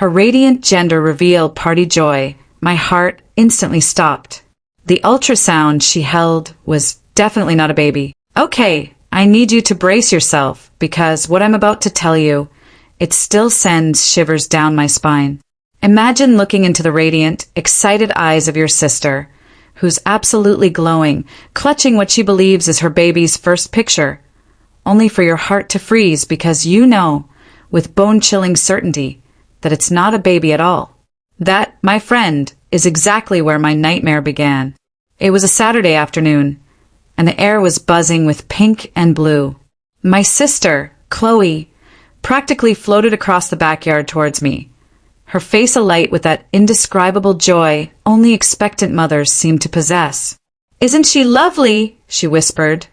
Her radiant gender reveal party joy. My heart instantly stopped. The ultrasound she held was definitely not a baby. Okay, I need you to brace yourself, because what I'm about to tell you, it still sends shivers down my spine. Imagine looking into the radiant, excited eyes of your sister, who's absolutely glowing, clutching what she believes is her baby's first picture, only for your heart to freeze because you know, with bone-chilling certainty, that it's not a baby at all. That, my friend, is exactly where my nightmare began. It was a Saturday afternoon, and the air was buzzing with pink and blue. My sister, Chloe, practically floated across the backyard towards me, her face alight with that indescribable joy only expectant mothers seem to possess. "Isn't she lovely?" she whispered,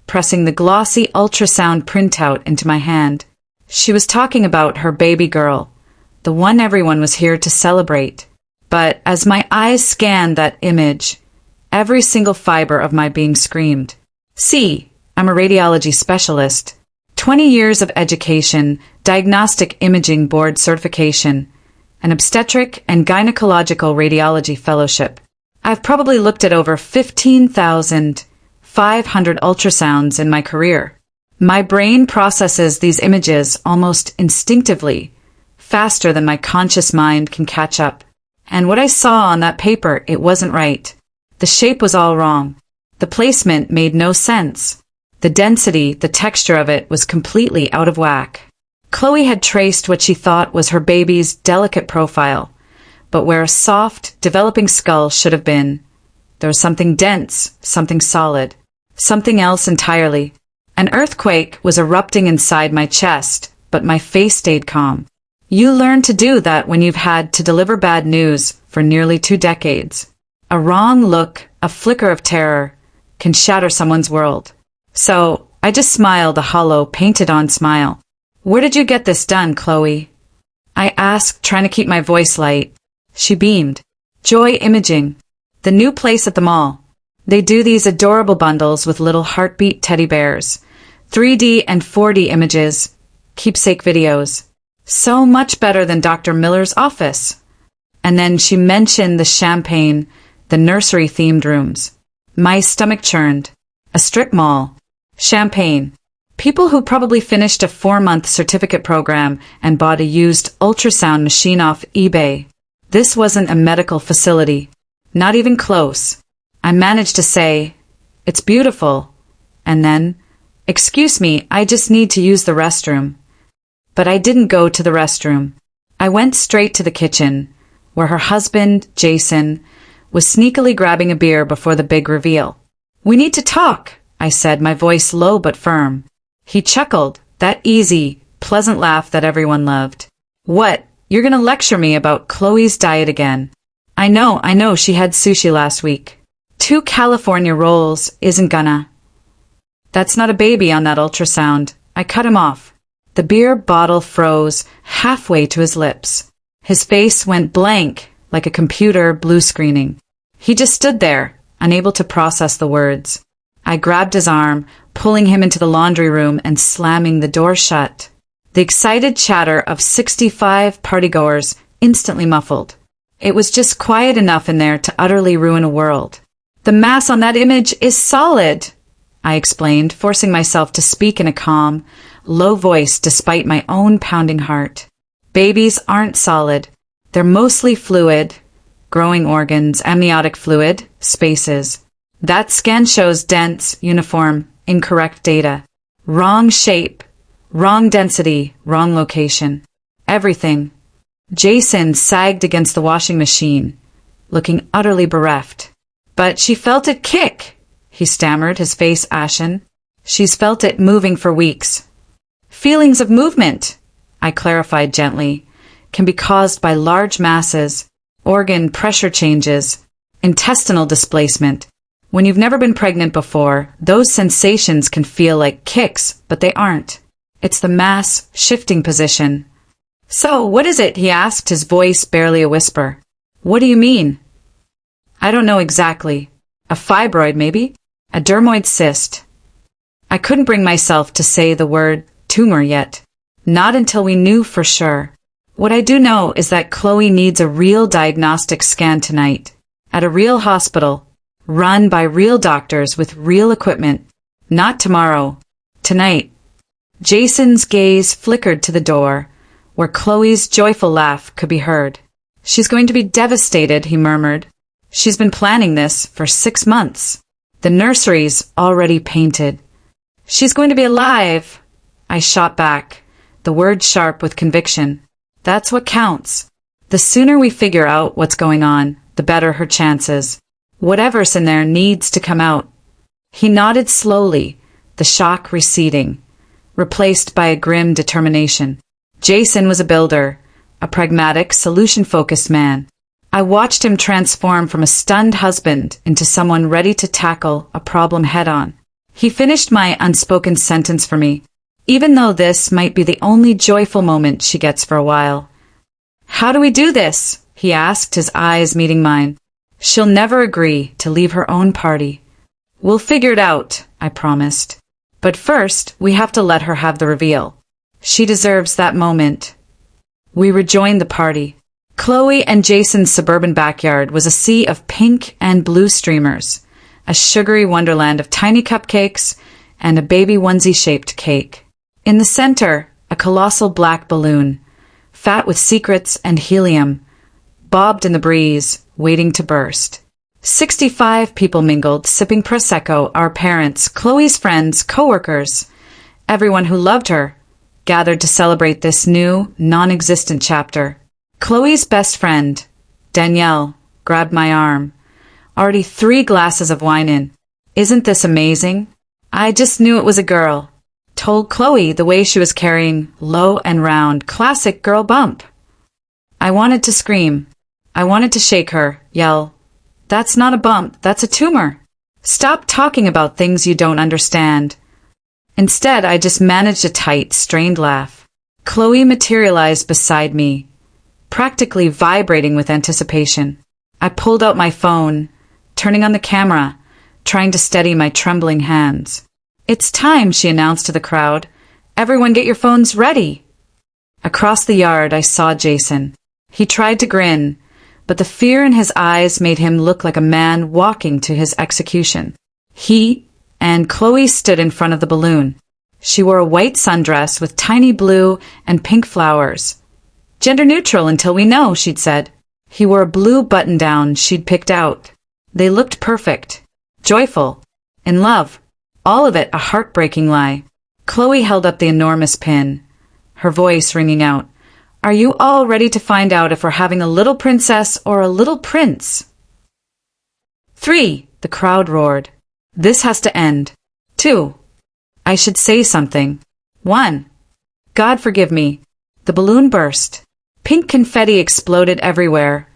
pressing the glossy ultrasound printout into my hand. She was talking about her baby girl, the one everyone was here to celebrate. But as my eyes scanned that image, every single fiber of my being screamed. See, I'm a radiology specialist. 20 years of education, diagnostic imaging board certification, an obstetric and gynecological radiology fellowship. I've probably looked at over 15,500 ultrasounds in my career. My brain processes these images almost instinctively, faster than my conscious mind can catch up. And what I saw on that paper, it wasn't right. The shape was all wrong. The placement made no sense. The density, the texture of it was completely out of whack. Chloe had traced what she thought was her baby's delicate profile, but where a soft, developing skull should have been, there was something dense, something solid, something else entirely. An earthquake was erupting inside my chest, but my face stayed calm. You learn to do that when you've had to deliver bad news for nearly 2 decades. A wrong look, a flicker of terror, can shatter someone's world. So, I just smiled a hollow, painted-on smile. "Where did you get this done, Chloe?" I asked, trying to keep my voice light. She beamed. "Joy Imaging. The new place at the mall. They do these adorable bundles with little heartbeat teddy bears, 3D and 4D images, keepsake videos. So much better than Dr. Miller's office." And then she mentioned the champagne, the nursery-themed rooms. My stomach churned. A strip mall. Champagne. People who probably finished a 4-month certificate program and bought a used ultrasound machine off eBay. This wasn't a medical facility. Not even close. I managed to say, "It's beautiful." And then, "Excuse me, I just need to use the restroom." But I didn't go to the restroom. I went straight to the kitchen, where her husband, Jason, was sneakily grabbing a beer before the big reveal. "We need to talk," I said, my voice low but firm. He chuckled, that easy, pleasant laugh that everyone loved. "What, you're gonna lecture me about Chloe's diet again?" I know, she had sushi last week. 2 California rolls isn't gonna." "That's not a baby on that ultrasound." I cut him off. The beer bottle froze halfway to his lips. His face went blank, like a computer blue screening. He just stood there, unable to process the words. I grabbed his arm, pulling him into the laundry room and slamming the door shut. The excited chatter of 65 partygoers instantly muffled. It was just quiet enough in there to utterly ruin a world. "The mass on that image is solid," I explained, forcing myself to speak in a calm, low voice despite my own pounding heart. "Babies aren't solid. They're mostly fluid, growing organs, amniotic fluid, spaces. That scan shows dense, uniform, incorrect data. Wrong shape, wrong density, wrong location. Everything." Jason sagged against the washing machine, looking utterly bereft. "But she felt it kick," he stammered, his face ashen. "She's felt it moving for weeks." "Feelings of movement," I clarified gently, "can be caused by large masses, organ pressure changes, intestinal displacement. When you've never been pregnant before, those sensations can feel like kicks, but they aren't. It's the mass shifting position." "So, what is it?" he asked, his voice barely a whisper. "What do you mean?" "I don't know exactly. A fibroid, maybe? A dermoid cyst." I couldn't bring myself to say the word tumor yet. Not until we knew for sure. What I do know is that Chloe needs a real diagnostic scan tonight, at a real hospital, run by real doctors with real equipment. Not tomorrow. Tonight. Jason's gaze flickered to the door, where Chloe's joyful laugh could be heard. She's going to be devastated, he murmured. She's been planning this for 6 months. The nursery's already painted. She's going to be alive, I shot back, the word sharp with conviction. That's what counts. The sooner we figure out what's going on, the better her chances. Whatever's in there needs to come out. He nodded slowly, the shock receding, replaced by a grim determination. Jason was a builder, a pragmatic, solution-focused man. I watched him transform from a stunned husband into someone ready to tackle a problem head-on. He finished my unspoken sentence for me, even though this might be the only joyful moment she gets for a while. How do we do this? He asked, his eyes meeting mine. She'll never agree to leave her own party. We'll figure it out, I promised. But first, we have to let her have the reveal. She deserves that moment. We rejoined the party. Chloe and Jason's suburban backyard was a sea of pink and blue streamers, a sugary wonderland of tiny cupcakes and a baby onesie-shaped cake. In the center, a colossal black balloon, fat with secrets and helium, bobbed in the breeze, waiting to burst. 65 people mingled, sipping Prosecco, our parents, Chloe's friends, coworkers, everyone who loved her, gathered to celebrate this new, non-existent chapter. Chloe's best friend, Danielle, grabbed my arm. Already 3 glasses of wine in. Isn't this amazing? I just knew it was a girl. Told Chloe the way she was carrying low and round, classic girl bump. I wanted to scream. I wanted to shake her, yell, "That's not a bump, that's a tumor. Stop talking about things you don't understand." Instead, I just managed a tight, strained laugh. Chloe materialized beside me, practically vibrating with anticipation. I pulled out my phone, turning on the camera, trying to steady my trembling hands. "It's time," she announced to the crowd. "Everyone get your phones ready." Across the yard, I saw Jason. He tried to grin, but the fear in his eyes made him look like a man walking to his execution. He and Chloe stood in front of the balloon. She wore a white sundress with tiny blue and pink flowers. "Gender neutral until we know," she'd said. He wore a blue button-down she'd picked out. They looked perfect, joyful, in love, all of it a heartbreaking lie. Chloe held up the enormous pin, her voice ringing out. "Are you all ready to find out if we're having a little princess or a little prince?" 3, the crowd roared. "This has to end." 2, I should say something. 1, God forgive me. The balloon burst. Pink confetti exploded everywhere,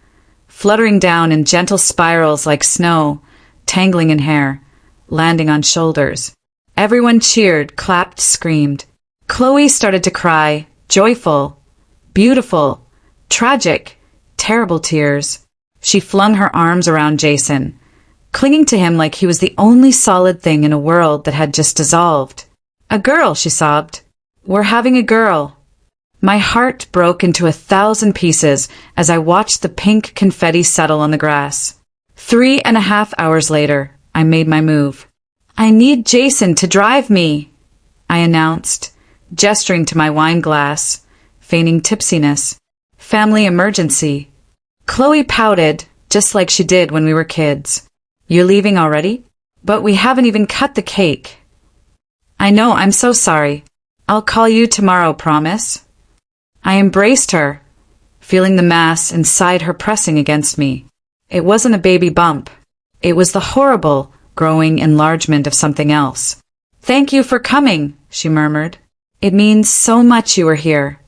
fluttering down in gentle spirals like snow, tangling in hair, landing on shoulders. Everyone cheered, clapped, screamed. Chloe started to cry, joyful, beautiful, tragic, terrible tears. She flung her arms around Jason, clinging to him like he was the only solid thing in a world that had just dissolved. "A girl," she sobbed. "We're having a girl." My heart broke into 1,000 pieces as I watched the pink confetti settle on the grass. 3.5 hours later, I made my move. "I need Jason to drive me," I announced, gesturing to my wine glass, feigning tipsiness. "Family emergency." Chloe pouted, just like she did when we were kids. "You're leaving already? But we haven't even cut the cake." "I know, I'm so sorry. I'll call you tomorrow, promise?" I embraced her, feeling the mass inside her pressing against me. It wasn't a baby bump. It was the horrible, growing enlargement of something else. "Thank you for coming," she murmured. "It means so much you were here."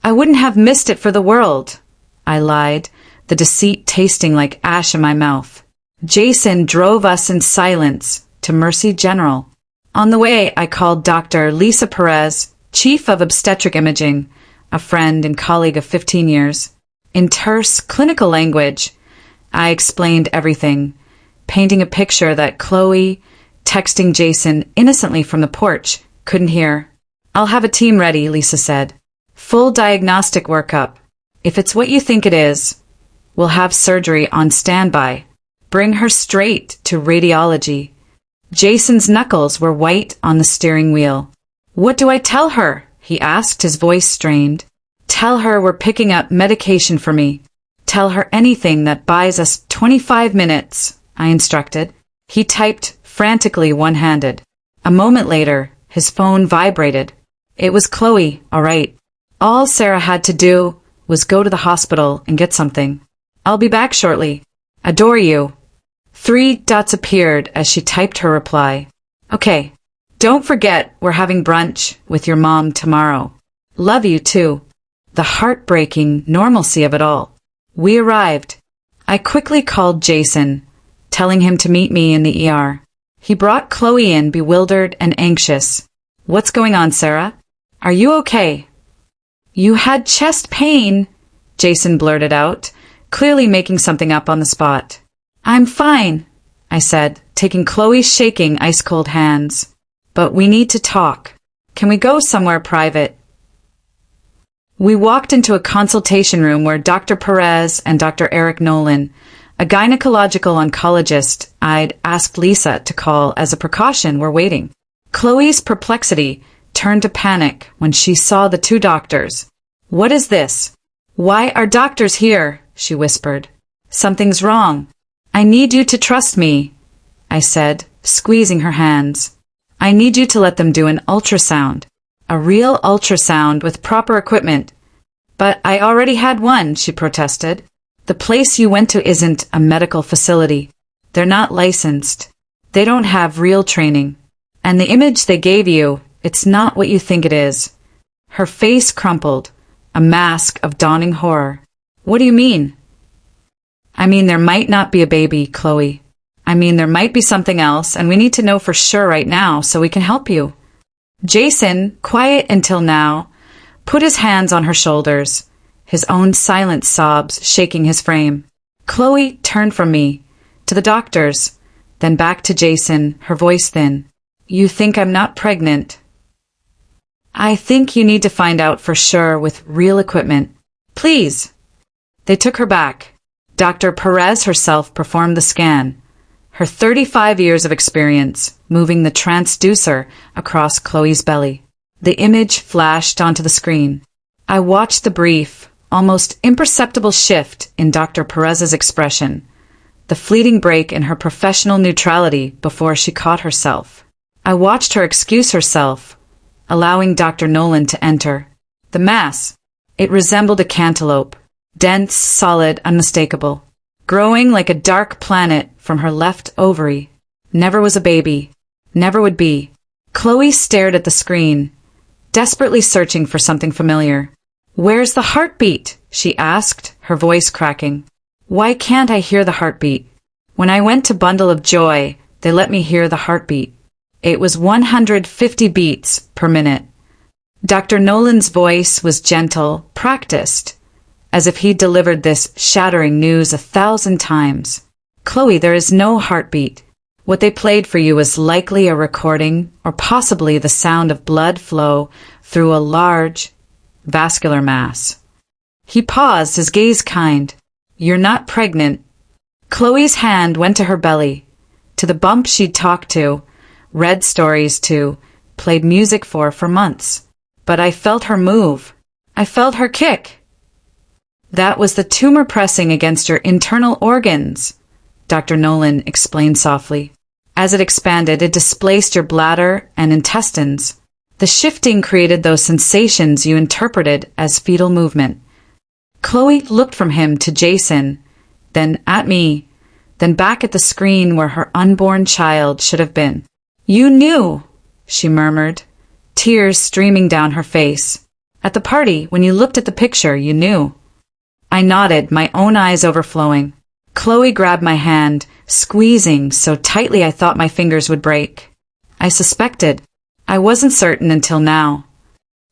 "I wouldn't have missed it for the world," I lied, the deceit tasting like ash in my mouth. Jason drove us in silence to Mercy General. On the way, I called Dr. Lisa Perez, Chief of Obstetric Imaging, a friend and colleague of 15 years. In terse, clinical language, I explained everything, painting a picture that Chloe, texting Jason innocently from the porch, couldn't hear. "I'll have a team ready," Lisa said. Full diagnostic workup. If it's what you think it is, we'll have surgery on standby. Bring her straight to radiology. Jason's knuckles were white on the steering wheel. What do I tell her? He asked, his voice strained. Tell her we're picking up medication for me. Tell her anything that buys us 25 minutes, I instructed. He typed frantically one-handed. A moment later, his phone vibrated. It was Chloe, all right. All Sarah had to do was go to the hospital and get something. I'll be back shortly. Adore you. 3 dots appeared as she typed her reply. Okay. Don't forget we're having brunch with your mom tomorrow. Love you too. The heartbreaking normalcy of it all. We arrived. I quickly called Jason, telling him to meet me in the ER. He brought Chloe in, bewildered and anxious. What's going on, Sarah? Are you okay? You had chest pain, Jason blurted out, clearly making something up on the spot. I'm fine, I said, taking Chloe's shaking, ice-cold hands. But we need to talk. Can we go somewhere private? We walked into a consultation room where Dr. Perez and Dr. Eric Nolan, a gynecological oncologist I'd asked Lisa to call as a precaution, were waiting. Chloe's perplexity turned to panic when she saw the 2 doctors. What is this? Why are doctors here? She whispered. Something's wrong. I need you to trust me, I said, squeezing her hands. I need you to let them do an ultrasound. A real ultrasound with proper equipment. But I already had one, she protested. The place you went to isn't a medical facility. They're not licensed. They don't have real training. And the image they gave you, it's not what you think it is. Her face crumpled, a mask of dawning horror. What do you mean? I mean there might not be a baby, Chloe. I mean there might be something else, and we need to know for sure right now so we can help you. Jason, quiet until now, put his hands on her shoulders, his own silent sobs shaking his frame. Chloe turned from me, to the doctors, then back to Jason, her voice thin. You think I'm not pregnant? I think you need to find out for sure with real equipment. Please. They took her back. Dr. Perez herself performed the scan, her 35 years of experience moving the transducer across Chloe's belly. The image flashed onto the screen. I watched the brief, almost imperceptible shift in Dr. Perez's expression, the fleeting break in her professional neutrality before she caught herself. I watched her excuse herself, allowing Dr. Nolan to enter. The mass. It resembled a cantaloupe, dense, solid, unmistakable, growing like a dark planet from her left ovary. Never was a baby. Never would be. Chloe stared at the screen, desperately searching for something familiar. Where's the heartbeat? She asked, her voice cracking. Why can't I hear the heartbeat? When I went to Bundle of Joy, they let me hear the heartbeat. It was 150 beats per minute. Dr. Nolan's voice was gentle, practiced, as if he'd delivered this shattering news 1,000 times. Chloe, there is no heartbeat. What they played for you was likely a recording or possibly the sound of blood flow through a large, vascular mass. He paused, his gaze kind. You're not pregnant. Chloe's hand went to her belly, to the bump she'd talked to, read stories to, played music for months. But I felt her move. I felt her kick. That was the tumor pressing against your internal organs, Dr. Nolan explained softly. As it expanded, it displaced your bladder and intestines. The shifting created those sensations you interpreted as fetal movement. Chloe looked from him to Jason, then at me, then back at the screen where her unborn child should have been. You knew, she murmured, tears streaming down her face. At the party, when you looked at the picture, you knew. I nodded, my own eyes overflowing. Chloe grabbed my hand, squeezing so tightly I thought my fingers would break. I suspected. I wasn't certain until now.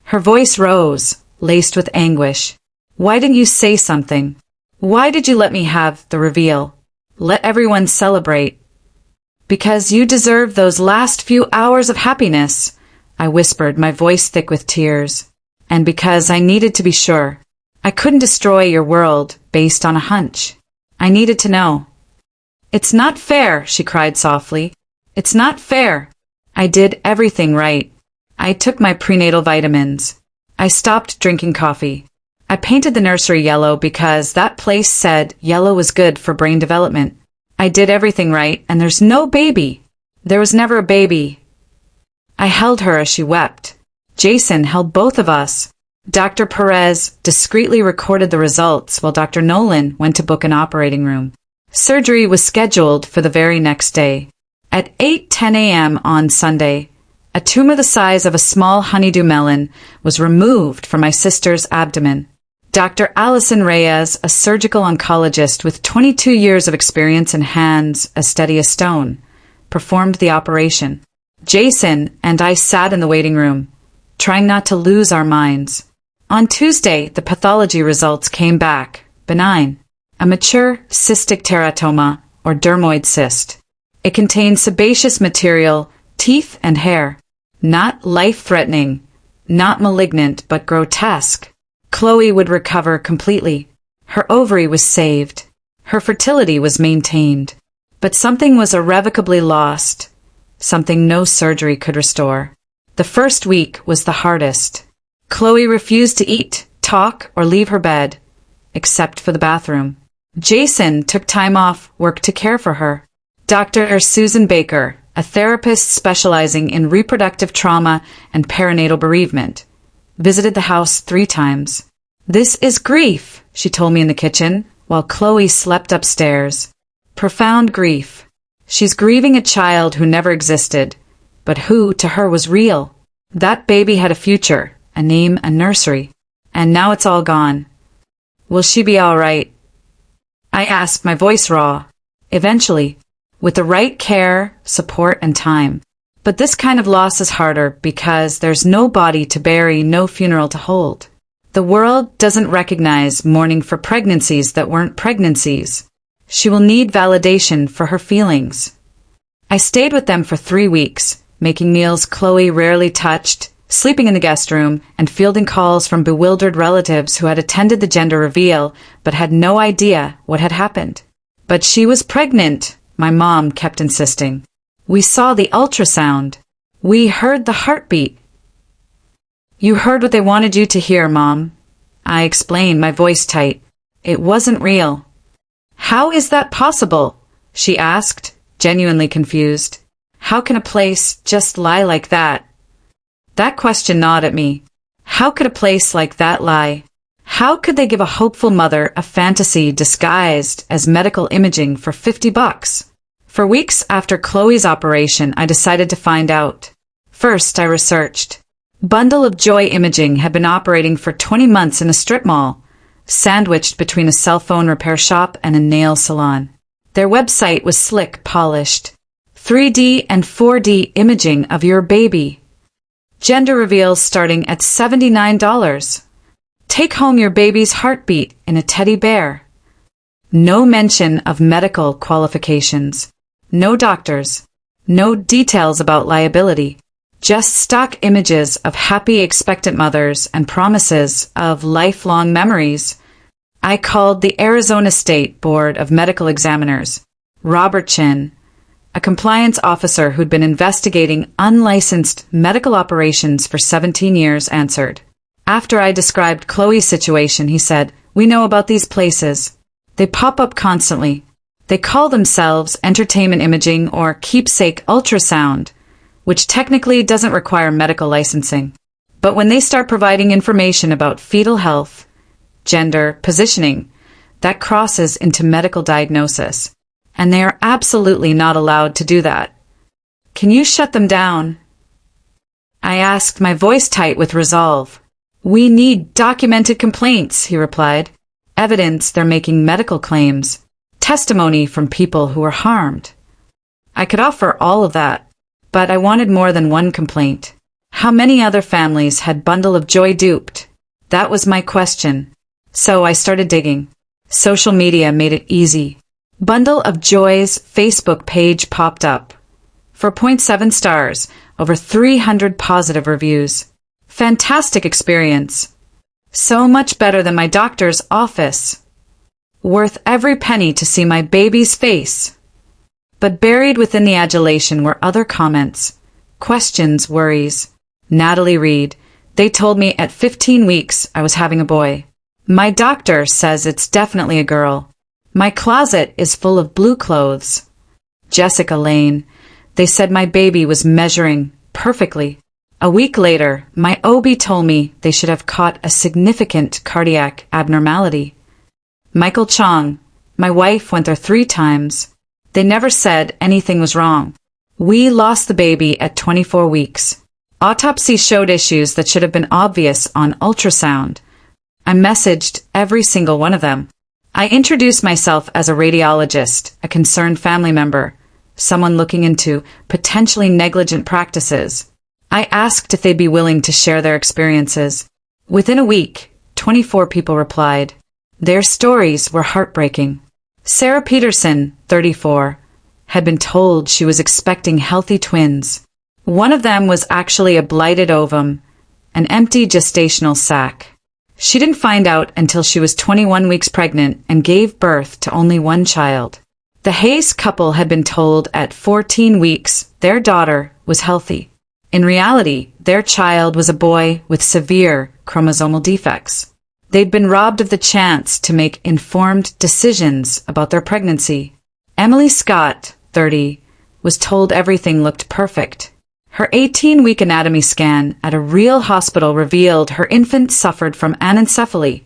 Her voice rose, laced with anguish. Why didn't you say something? Why did you let me have the reveal? Let everyone celebrate. Because you deserve those last few hours of happiness, I whispered, my voice thick with tears. And because I needed to be sure. I couldn't destroy your world based on a hunch. I needed to know. It's not fair, she cried softly. It's not fair. I did everything right. I took my prenatal vitamins. I stopped drinking coffee. I painted the nursery yellow because that place said yellow was good for brain development. I did everything right, and there's no baby. There was never a baby. I held her as she wept. Jason held both of us. Dr. Perez discreetly recorded the results while Dr. Nolan went to book an operating room. Surgery was scheduled for the very next day. At 8:10 a.m. on Sunday, a tumor the size of a small honeydew melon was removed from my sister's abdomen. Dr. Allison Reyes, a surgical oncologist with 22 years of experience and hands as steady as stone, performed the operation. Jason and I sat in the waiting room, trying not to lose our minds. On Tuesday, the pathology results came back, benign, a mature cystic teratoma, or dermoid cyst. It contained sebaceous material, teeth and hair. Not life-threatening, not malignant, but grotesque. Chloe would recover completely. Her ovary was saved. Her fertility was maintained. But something was irrevocably lost, something no surgery could restore. The first week was the hardest. Chloe refused to eat, talk, or leave her bed, except for the bathroom. Jason took time off work to care for her. Dr. Susan Baker, a therapist specializing in reproductive trauma and perinatal bereavement, visited the house 3 times. This is grief, she told me in the kitchen, while Chloe slept upstairs. Profound grief. She's grieving a child who never existed, but who, to her, was real. That baby had a future, a name, a nursery. And now it's all gone. Will she be all right? I asked, my voice raw. Eventually, with the right care, support, and time. But this kind of loss is harder because there's no body to bury, no funeral to hold. The world doesn't recognize mourning for pregnancies that weren't pregnancies. She will need validation for her feelings. I stayed with them for 3 weeks, making meals Chloe rarely touched, sleeping in the guest room, and fielding calls from bewildered relatives who had attended the gender reveal but had no idea what had happened. But she was pregnant, my mom kept insisting. We saw the ultrasound. We heard the heartbeat. You heard what they wanted you to hear, Mom. I explained, my voice tight. It wasn't real. How is that possible? She asked, genuinely confused. How can a place just lie like that? That question gnawed at me. How could a place like that lie? How could they give a hopeful mother a fantasy disguised as medical imaging for $50? For weeks after Chloe's operation, I decided to find out. First, I researched. Bundle of Joy Imaging had been operating for 20 months in a strip mall, sandwiched between a cell phone repair shop and a nail salon. Their website was slick, polished. 3D and 4D imaging of your baby. Gender reveals starting at $79. Take home your baby's heartbeat in a teddy bear. No mention of medical qualifications. No doctors. No details about liability. Just stock images of happy expectant mothers and promises of lifelong memories. I called the Arizona State Board of Medical Examiners. Robert Chin, a compliance officer who'd been investigating unlicensed medical operations for 17 years, answered. After I described Chloe's situation, he said, "We know about these places. They pop up constantly. They call themselves entertainment imaging or keepsake ultrasound, which technically doesn't require medical licensing. But when they start providing information about fetal health, gender, positioning, that crosses into medical diagnosis. And they are absolutely not allowed to do that. Can you shut them down?" I asked, my voice tight with resolve. "We need documented complaints," he replied. "Evidence they're making medical claims. Testimony from people who were harmed." I could offer all of that, but I wanted more than one complaint. How many other families had Bundle of Joy duped? That was my question. So I started digging. Social media made it easy. Bundle of Joy's Facebook page popped up. 4.7 stars, over 300 positive reviews. Fantastic experience. So much better than my doctor's office. Worth every penny to see my baby's face. But buried within the adulation were other comments, questions, worries. Natalie Reed, they told me at 15 weeks I was having a boy. My doctor says it's definitely a girl. My closet is full of blue clothes. Jessica Lane, they said my baby was measuring perfectly. A week later, my OB told me they should have caught a significant cardiac abnormality. Michael Chong, my wife went there 3 times. They never said anything was wrong. We lost the baby at 24 weeks. Autopsy showed issues that should have been obvious on ultrasound. I messaged every single one of them. I introduced myself as a radiologist, a concerned family member, someone looking into potentially negligent practices. I asked if they'd be willing to share their experiences. Within a week, 24 people replied. Their stories were heartbreaking. Sarah Peterson, 34, had been told she was expecting healthy twins. One of them was actually a blighted ovum, an empty gestational sac. She didn't find out until she was 21 weeks pregnant and gave birth to only one child. The Hayes couple had been told at 14 weeks their daughter was healthy. In reality, their child was a boy with severe chromosomal defects. They'd been robbed of the chance to make informed decisions about their pregnancy. Emily Scott, 30, was told everything looked perfect. Her 18-week anatomy scan at a real hospital revealed her infant suffered from anencephaly,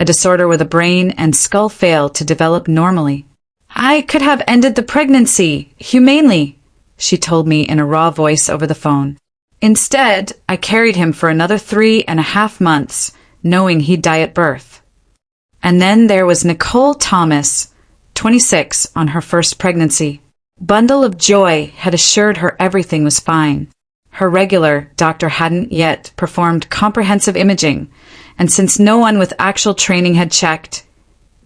a disorder where the brain and skull fail to develop normally. I could have ended the pregnancy, humanely, she told me in a raw voice over the phone. Instead, I carried him for another 3.5 months, knowing he'd die at birth. And then there was Nicole Thomas, 26, on her first pregnancy. Bundle of Joy had assured her everything was fine. Her regular doctor hadn't yet performed comprehensive imaging, and since no one with actual training had checked,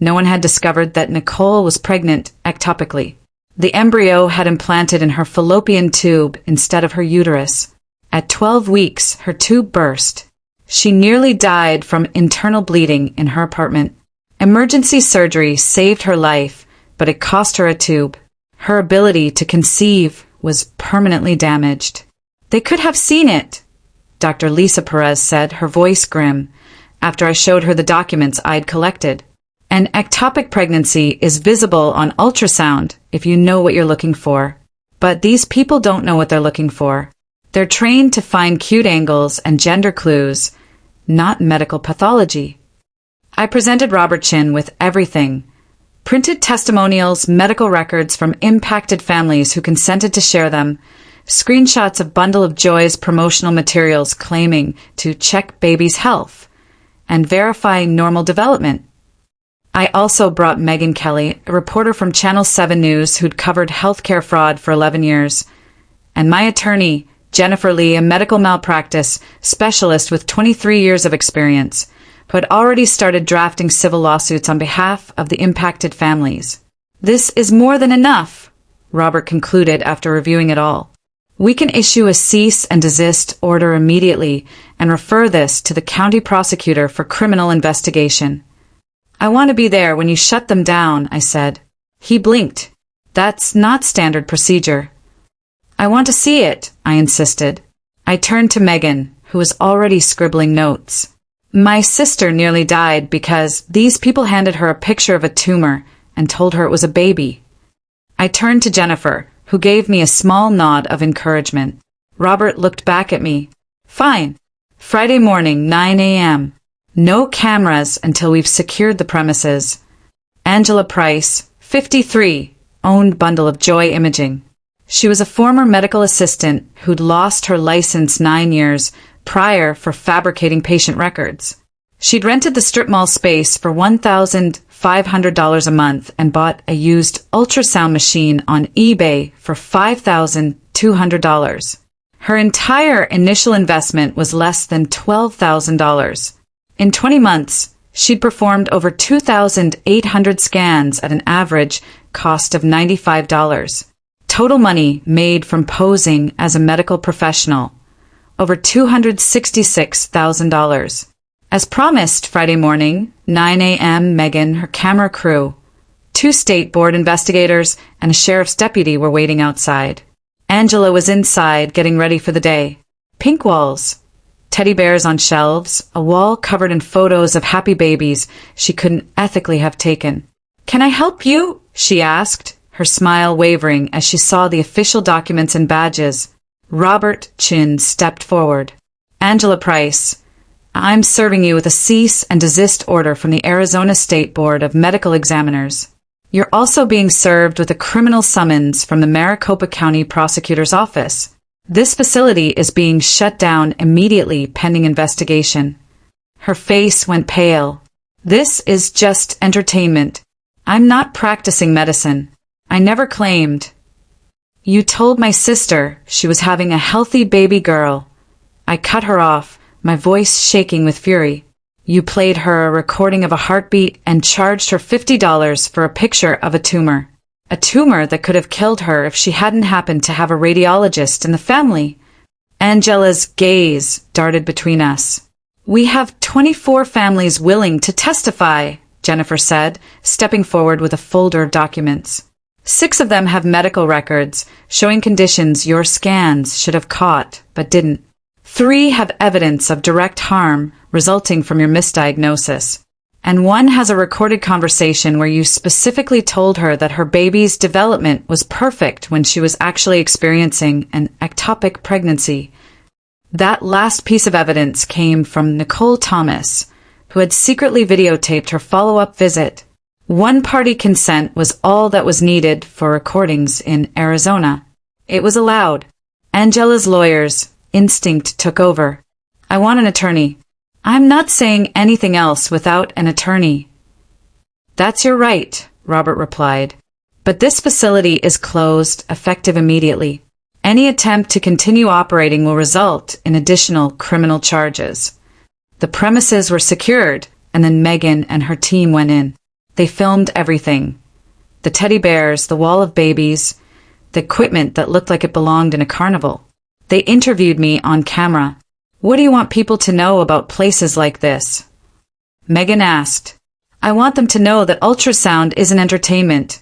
no one had discovered that Nicole was pregnant ectopically. The embryo had implanted in her fallopian tube instead of her uterus. At 12 weeks, her tube burst. She nearly died from internal bleeding in her apartment. Emergency surgery saved her life, but it cost her a tube. Her ability to conceive was permanently damaged. They could have seen it, Dr. Lisa Perez said, her voice grim, after I showed her the documents I'd collected. An ectopic pregnancy is visible on ultrasound if you know what you're looking for. But these people don't know what they're looking for. They're trained to find cute angles and gender clues, not medical pathology. I presented Robert Chin with everything. Printed testimonials, medical records from impacted families who consented to share them, screenshots of Bundle of Joy's promotional materials claiming to check baby's health and verifying normal development. I also brought Megan Kelly, a reporter from Channel 7 News who'd covered healthcare fraud for 11 years, and my attorney, Jennifer Lee, a medical malpractice specialist with 23 years of experience, who had already started drafting civil lawsuits on behalf of the impacted families. This is more than enough, Robert concluded after reviewing it all. We can issue a cease and desist order immediately and refer this to the county prosecutor for criminal investigation. I want to be there when you shut them down, I said. He blinked. That's not standard procedure. I want to see it, I insisted. I turned to Megan, who was already scribbling notes. My sister nearly died because these people handed her a picture of a tumor and told her it was a baby. I turned to Jennifer, who gave me a small nod of encouragement. Robert looked back at me. Fine. Friday morning, 9 a.m. No cameras until we've secured the premises. Angela Price, 53, owned Bundle of Joy Imaging. She was a former medical assistant who'd lost her license 9 years prior for fabricating patient records. She'd rented the strip mall space for $1,500 a month and bought a used ultrasound machine on eBay for $5,200. Her entire initial investment was less than $12,000. In 20 months, she'd performed over 2,800 scans at an average cost of $95. Total money made from posing as a medical professional, over $266,000. As promised, Friday morning, 9 a.m., Megan, her camera crew, 2 state board investigators, and a sheriff's deputy were waiting outside. Angela was inside, getting ready for the day. Pink walls, teddy bears on shelves, a wall covered in photos of happy babies she couldn't ethically have taken. "Can I help you?" she asked, her smile wavering as she saw the official documents and badges. Robert Chin stepped forward. "Angela Price, I'm serving you with a cease and desist order from the Arizona State Board of Medical Examiners. You're also being served with a criminal summons from the Maricopa County Prosecutor's Office. This facility is being shut down immediately pending investigation." Her face went pale. "This is just entertainment. I'm not practicing medicine. I never claimed." "You told my sister she was having a healthy baby girl." I cut her off, my voice shaking with fury. "You played her a recording of a heartbeat and charged her $50 for a picture of a tumor. A tumor that could have killed her if she hadn't happened to have a radiologist in the family." Angela's gaze darted between us. "We have 24 families willing to testify," Jennifer said, stepping forward with a folder of documents. 6 of them have medical records showing conditions your scans should have caught but didn't. 3 have evidence of direct harm resulting from your misdiagnosis. And 1 has a recorded conversation where you specifically told her that her baby's development was perfect when she was actually experiencing an ectopic pregnancy. That last piece of evidence came from Nicole Thomas, who had secretly videotaped her follow-up visit. One-party consent was all that was needed for recordings in Arizona. It was allowed. Angela's lawyer's instinct took over. "I want an attorney." "I'm not saying anything else without an attorney." "That's your right," Robert replied. "But this facility is closed, effective immediately. Any attempt to continue operating will result in additional criminal charges." The premises were secured, and then Megan and her team went in. They filmed everything. The teddy bears, the wall of babies, the equipment that looked like it belonged in a carnival. They interviewed me on camera. "What do you want people to know about places like this?" Megan asked. "I want them to know that ultrasound isn't entertainment,"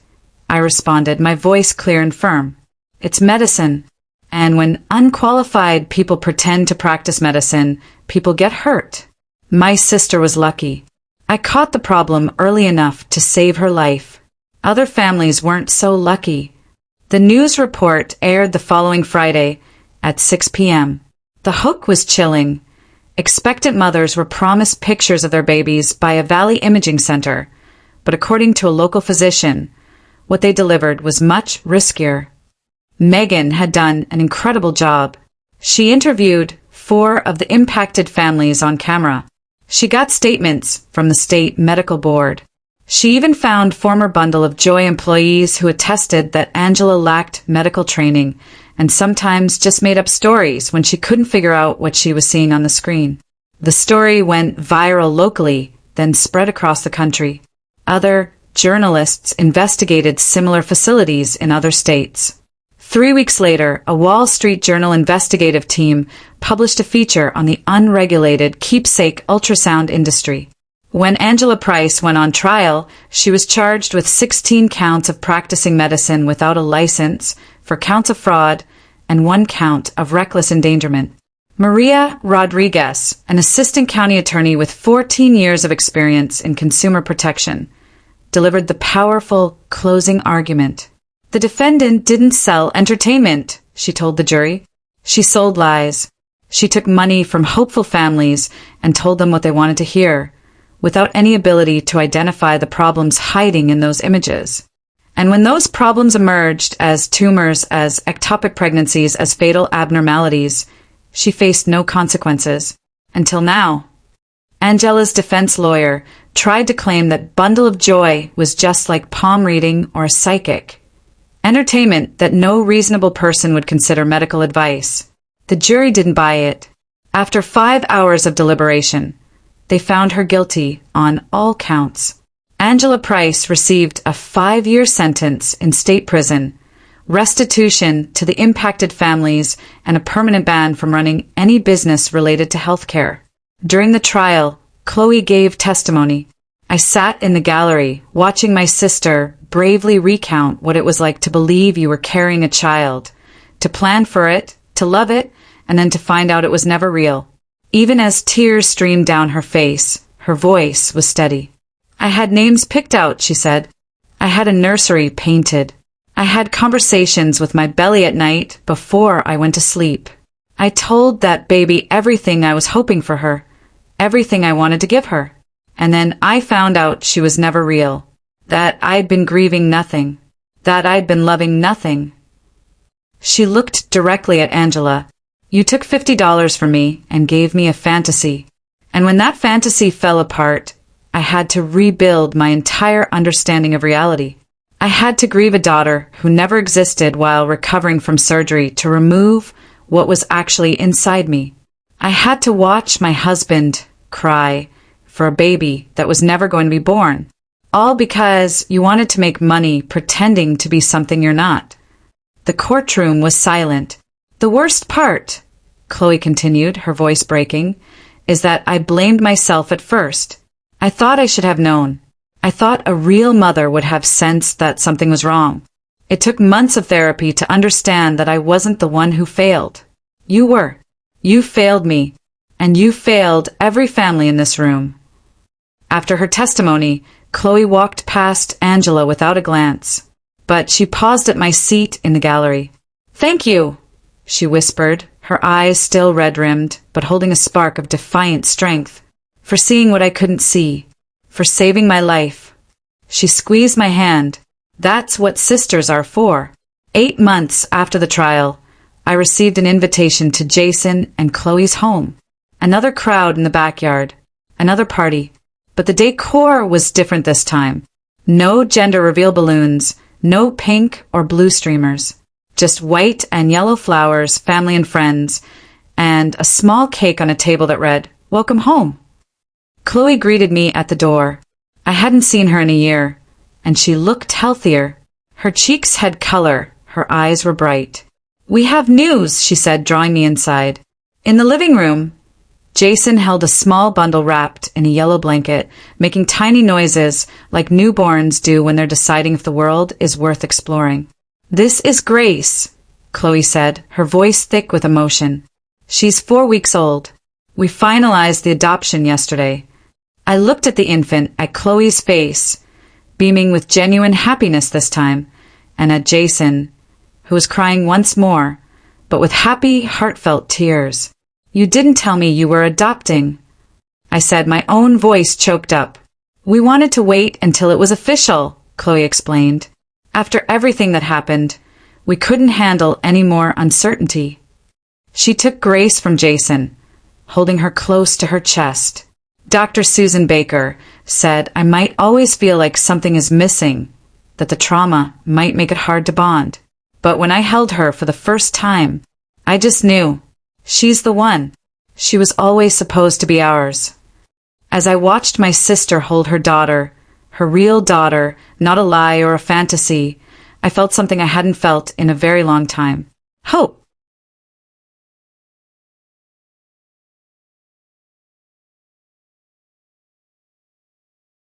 I responded, my voice clear and firm. "It's medicine. And when unqualified people pretend to practice medicine, people get hurt. My sister was lucky. I caught the problem early enough to save her life. Other families weren't so lucky." The news report aired the following Friday at 6 p.m. The hook was chilling. Expectant mothers were promised pictures of their babies by a Valley Imaging Center, but according to a local physician, what they delivered was much riskier. Megan had done an incredible job. She interviewed 4 of the impacted families on camera. She got statements from the state medical board. She even found former Bundle of Joy employees who attested that Angela lacked medical training and sometimes just made up stories when she couldn't figure out what she was seeing on the screen. The story went viral locally, then spread across the country. Other journalists investigated similar facilities in other states. 3 weeks later, a Wall Street Journal investigative team published a feature on the unregulated keepsake ultrasound industry. When Angela Price went on trial, she was charged with 16 counts of practicing medicine without a license, for counts of fraud, and 1 count of reckless endangerment. Maria Rodriguez, an assistant county attorney with 14 years of experience in consumer protection, delivered the powerful closing argument. "The defendant didn't sell entertainment," she told the jury. "She sold lies. She took money from hopeful families and told them what they wanted to hear, without any ability to identify the problems hiding in those images. And when those problems emerged as tumors, as ectopic pregnancies, as fatal abnormalities, she faced no consequences. Until now." Angela's defense lawyer tried to claim that Bundle of Joy was just like palm reading or a psychic. Entertainment that no reasonable person would consider medical advice. The jury didn't buy it. After 5 hours of deliberation, they found her guilty on all counts. Angela Price received a 5-year sentence in state prison, restitution to the impacted families, and a permanent ban from running any business related to healthcare. During the trial, Chloe gave testimony. I sat in the gallery, watching my sister bravely recount what it was like to believe you were carrying a child, to plan for it, to love it, and then to find out it was never real. Even as tears streamed down her face, her voice was steady. I had names picked out, she said. I had a nursery painted. I had conversations with my belly at night before I went to sleep. I told that baby everything I was hoping for her, everything I wanted to give her. And then I found out she was never real, that I'd been grieving nothing, that I'd been loving nothing. She looked directly at Angela. You took $50 from me and gave me a fantasy. And when that fantasy fell apart, I had to rebuild my entire understanding of reality. I had to grieve a daughter who never existed while recovering from surgery to remove what was actually inside me. I had to watch my husband cry for a baby that was never going to be born, all because you wanted to make money pretending to be something you're not. The courtroom was silent. The worst part, Chloe continued, her voice breaking, is that I blamed myself at first. I thought I should have known. I thought a real mother would have sensed that something was wrong. It took months of therapy to understand that I wasn't the one who failed. You were. You failed me, and you failed every family in this room. After her testimony, Chloe walked past Angela without a glance, but she paused at my seat in the gallery. Thank you, she whispered, her eyes still red-rimmed, but holding a spark of defiant strength, for seeing what I couldn't see, for saving my life. She squeezed my hand. That's what sisters are for. 8 months after the trial, I received an invitation to Jason and Chloe's home. Another crowd in the backyard. Another party. But the decor was different this time. No gender reveal balloons, no pink or blue streamers. Just white and yellow flowers, family and friends, and a small cake on a table that read, "Welcome home." Chloe greeted me at the door. I hadn't seen her in a year, and she looked healthier. Her cheeks had color, her eyes were bright. "We have news," she said, drawing me inside. In the living room, Jason held a small bundle wrapped in a yellow blanket, making tiny noises like newborns do when they're deciding if the world is worth exploring. "This is Grace," Chloe said, her voice thick with emotion. "She's 4 weeks old. We finalized the adoption yesterday." I looked at the infant, at Chloe's face, beaming with genuine happiness this time, and at Jason, who was crying once more, but with happy, heartfelt tears. "You didn't tell me you were adopting," I said, my own voice choked up. "We wanted to wait until it was official," Chloe explained. "After everything that happened, we couldn't handle any more uncertainty." She took Grace from Jason, holding her close to her chest. Dr. Susan Baker said I might always feel like something is missing, that the trauma might make it hard to bond. But when I held her for the first time, I just knew. She's the one. She was always supposed to be ours. As I watched my sister hold her daughter, her real daughter, not a lie or a fantasy, I felt something I hadn't felt in a very long time. Hope.